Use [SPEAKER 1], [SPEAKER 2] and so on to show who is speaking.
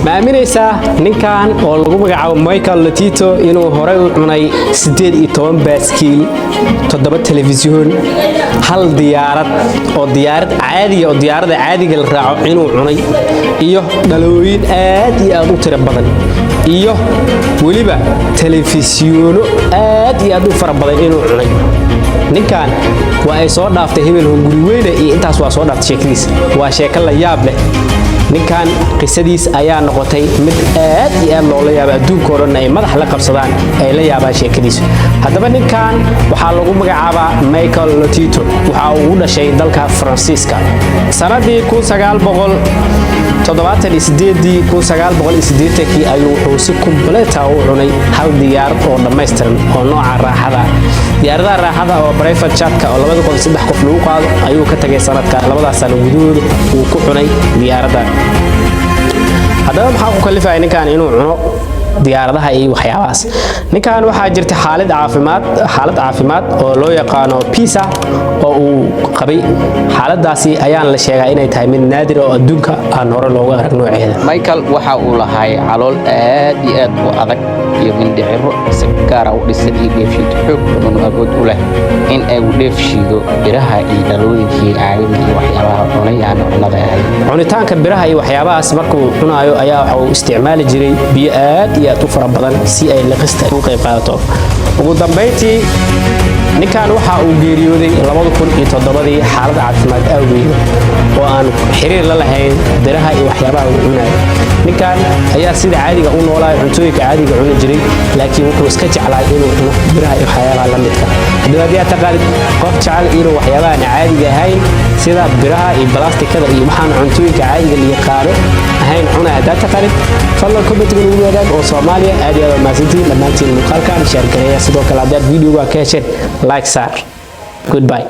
[SPEAKER 1] ma aaminaysaa ninkan oo lagu magacaabo Michael Lotito inuu hore u cunay 18 baaskiil 7 telefisyon hal diyaarad oo diyaarad caadiga la raaco inuu cunay iyo dhalooyin aad iyo aad u tiro badan iyo waliba telefisyono aad iyo aad u fara badan inuu cunay ninkan waa ay soo dhaaftay hebel hunguri weyne iyo intaas waa soo dhaaftay sheekadiis waa sheeko la yaab leh ninkan qisadiis ayaa noqotay mid aad iyo aad loola yaabo adduunka oo dhan ay madax la qabsadaan ay la yaabaan sheekadiis haddaba ninkan waxaa lagu magacaabaa Michael Lotito waxa uu u dhashay dalka Faransiiska sanadii 1978 ayuu wuxuu si complete ah u cunay hal diyaarad oo dhameystiran oo nooca raaxada diyaaradaha raaxada oo private jet-ka oo 2003 qof lagu qaado ayuu ka tagay sanadka 2 sano gudahood uu ku cunay diyaaradda haddaba maxaa ku kalifay ninkan inuu cuno diyaaradaha iyo waxyaabahaas ninkan waxaa jirta xaalad caafimaad oo loo yaqaan PISA oo uu qabay xaaladaasi ayaan la sheegay inay tahay mid naadir oo adduunka aan hore looga arag nooceeda
[SPEAKER 2] Michael waxa uu lahaay calool aad iyo aad u adag iyo mindhiciro si gaar ah u dhisay dheefshiid xoog badan oo awood u leh in ay u dheefshiido biraha iyo dhalooyinkii caawin iyo waxyaabaha cunayaan cunnada ahay
[SPEAKER 1] cunitaanka biraha iyo waxyaabahaas markuu cunayo ayaa waxa uu isticmaali jiray biyo aad iyo aad u fara badan si ay liqista uga qayb qaadato ugu dambeyntii ninkan waxa uu geeriyooday 2007 xaalad caafimaad awgeed oo aan xiriir la lahayn biraha iyo waxyaabaha uu cunayo ninkan ayaa sida caadiga u noolaa cuntooyinka caadiga cuni jiray laakiin wuxuu iska jeclaa inuu cuno biraha iyo waxyaabaha la midka haddii taqaalid qof jecel inuu waxyaabaha caadiga ahayn sida biraha iyo plastikada iyo waxaan cuntooyinka caadiga la yaqaan ahayn cunaa haddii taqaalid fadlan comment ugu wadaag oo Soomaaliya aad iyo aad maasantiin dhamaantiin muuqaalkan share gareeya sidoo kale haddii video-ga ka hesheen like sar goodbye